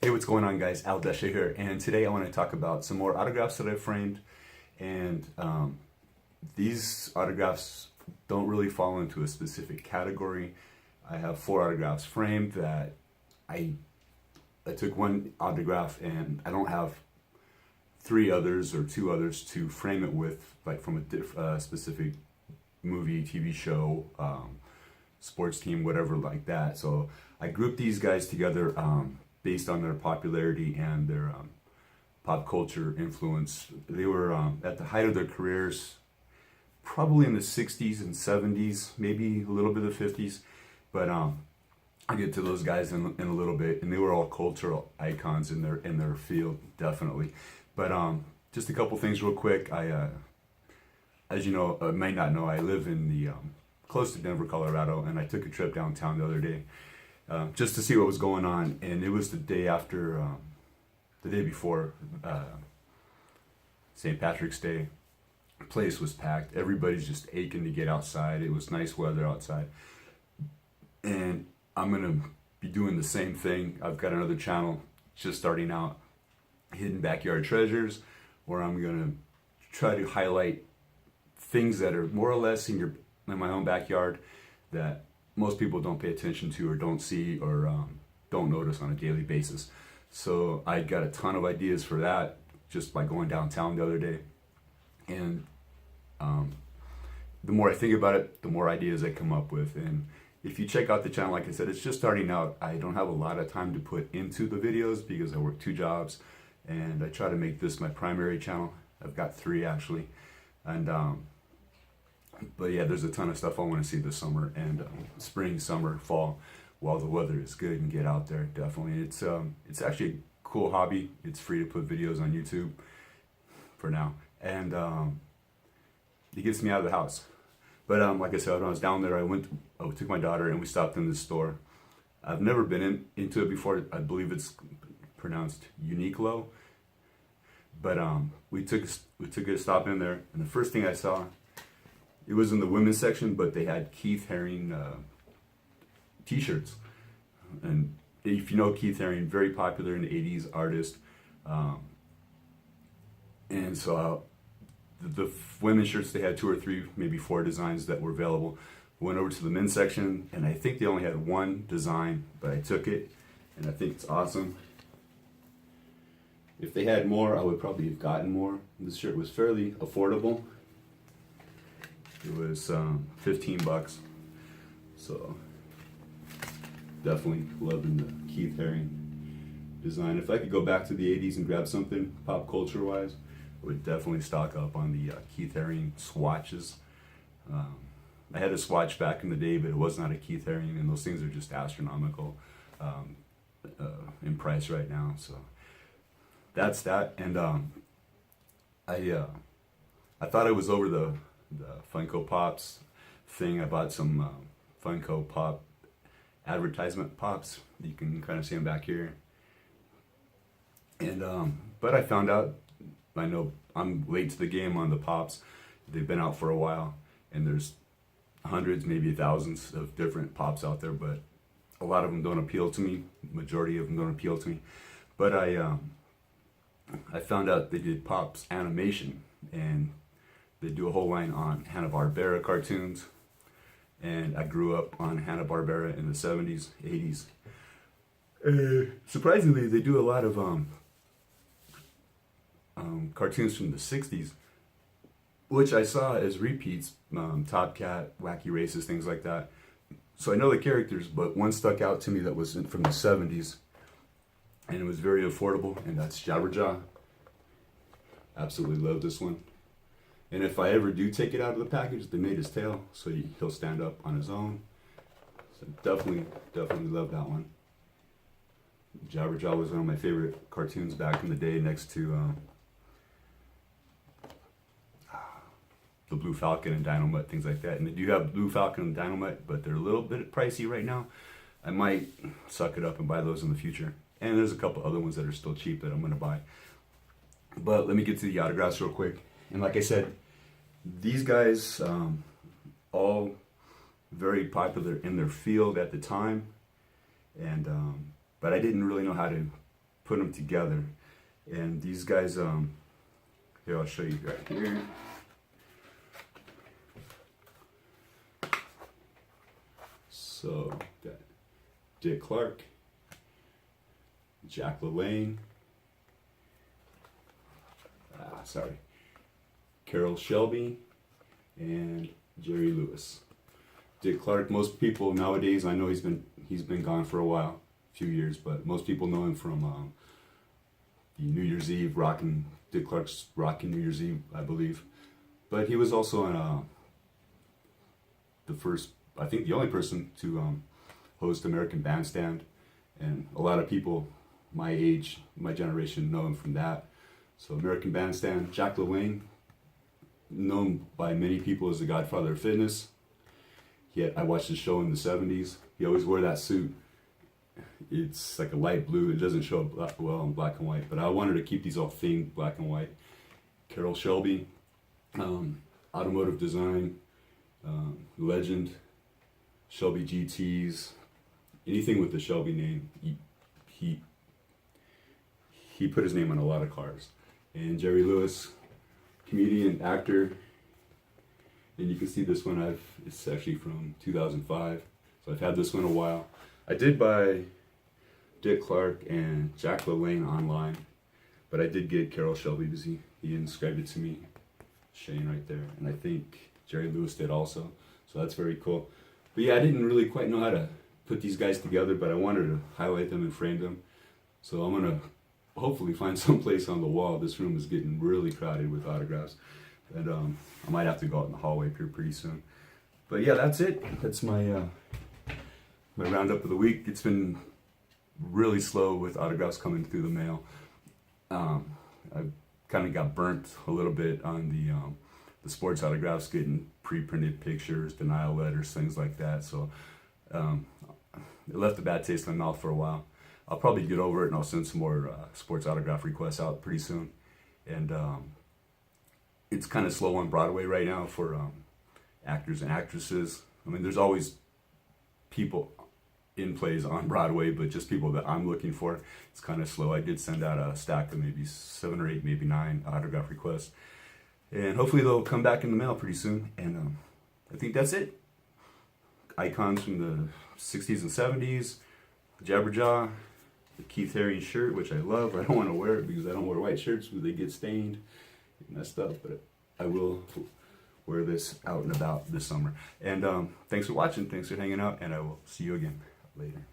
Hey, what's going on, guys? Al Desha here, and today I want to talk about some more autographs that I framed. And these autographs don't really fall into a specific category. I have 4 autographs framed that I took one autograph, and I don't have 3 others or 2 others to frame it with, like from a specific movie, TV show, sports team, whatever like that. So I grouped these guys together based on their popularity and their pop culture influence. They were at the height of their careers, probably in the 60s and 70s, maybe a little bit of the 50s, but I'll get to those guys in a little bit. And they were all cultural icons in their field, definitely. But just a couple things real quick. As you know, might not know, I live in the close to Denver, Colorado, and I took a trip downtown the other day just to see what was going on. And it was the day after, the day before St. Patrick's Day. The place was packed. Everybody's just aching to get outside. It was nice weather outside, and I'm gonna be doing the same thing. I've got another channel just starting out, Hidden Backyard Treasures, where I'm gonna try to highlight things that are more or less in my own backyard that most people don't pay attention to or don't see or don't notice on a daily basis. So I got a ton of ideas for that just by going downtown the other day. And the more I think about it, the more ideas I come up with. And if you check out the channel, like I said, it's just starting out. I don't have a lot of time to put into the videos because I work 2 jobs, and I try to make this my primary channel. I've got 3 actually. And but yeah, there's a ton of stuff I want to see this summer, and spring, summer, fall, while the weather is good, and get out there. Definitely, it's actually a cool hobby. It's free to put videos on YouTube for now, and it gets me out of the house. But like I said, when I was down there, I took my daughter and we stopped in this store. I've never been into it before. I believe it's pronounced Uniqlo. But we took a stop in there, and the first thing I saw, it was in the women's section, but they had Keith Haring t-shirts. And if you know Keith Haring, very popular in the 80s artist. And so the women's shirts, they had 2 or 3, maybe 4 designs that were available. Went over to the men's section, and I think they only had 1 design, but I took it, and I think it's awesome. If they had more, I would probably have gotten more. This shirt was fairly affordable. It was $15, so definitely loving the Keith Haring design. If I could go back to the 80s and grab something pop culture wise, I would definitely stock up on the Keith Haring swatches. I had a swatch back in the day, but it was not a Keith Haring, and those things are just astronomical in price right now. So that's that. And I thought I was over the Funko Pops thing. I bought some Funko Pop advertisement pops. You can kind of see them back here. And but I found out, I know I'm late to the game on the pops. They've been out for a while, and there's hundreds, maybe thousands of different pops out there, but a lot of them don't appeal to me. Majority of them don't appeal to me. But I found out they did Pops animation, and they do a whole line on Hanna-Barbera cartoons. And I grew up on Hanna-Barbera in the 70s, 80s. Surprisingly, they do a lot of cartoons from the 60s, which I saw as repeats, Top Cat, Wacky Races, things like that. So I know the characters, but one stuck out to me that was from the 70s, and it was very affordable, and that's Jabberjaw. Absolutely love this one. And if I ever do take it out of the package, they made his tail, so he'll stand up on his own. So definitely love that one. Jabberjaw was one of my favorite cartoons back in the day, next to the Blue Falcon and Dynamite, things like that. And they do have Blue Falcon and Dynamite, but they're a little bit pricey right now. I might suck it up and buy those in the future. And there's a couple other ones that are still cheap that I'm going to buy. But let me get to the autographs real quick. And like I said, these guys, all very popular in their field at the time. And but I didn't really know how to put them together. And these guys, here, I'll show you right here. So, got Dick Clark, Jack LaLanne, Carroll Shelby, and Jerry Lewis. Dick Clark, most people nowadays, I know he's been gone for a while, a few years, but most people know him from the New Year's Eve, Dick Clark's Rockin' New Year's Eve, I believe. But he was also on the first, I think the only person to host American Bandstand, and a lot of people my age, my generation know him from that. So American Bandstand, Jack LaLanne, known by many people as the Godfather of Fitness. I watched his show in the 70's. He always wore that suit. It's like a light blue. It doesn't show up well in black and white, but I wanted to keep these all themed black and white. Carroll Shelby, automotive design, legend, Shelby GTs, anything with the Shelby name. He put his name on a lot of cars. And Jerry Lewis, comedian, actor, and you can see this one. It's actually from 2005, so I've had this one a while. I did buy Dick Clark and Jack LaLanne online, but I did get Carroll Shelby because he inscribed it to me, Shane right there, and I think Jerry Lewis did also, so that's very cool. But yeah, I didn't really quite know how to put these guys together, but I wanted to highlight them and frame them, so I'm gonna hopefully find some place on the wall. This room is getting really crowded with autographs, and I might have to go out in the hallway here pretty soon. But yeah, that's it. That's my my roundup of the week. It's been really slow with autographs coming through the mail. I kind of got burnt a little bit on the sports autographs, getting pre-printed pictures, denial letters, things like that. So it left a bad taste in my mouth for a while. I'll probably get over it, and I'll send some more sports autograph requests out pretty soon. And it's kind of slow on Broadway right now for actors and actresses. I mean, there's always people in plays on Broadway, but just people that I'm looking for, it's kind of slow. I did send out a stack of maybe 7 or 8, maybe 9 autograph requests, and hopefully they'll come back in the mail pretty soon. And I think that's it. Icons from the 60s and 70s, Jabberjaw, the Keith Haring shirt, which I love. I don't want to wear it because I don't wear white shirts because they get stained, messed up, but I will wear this out and about this summer. And thanks for watching, thanks for hanging out, and I will see you again later.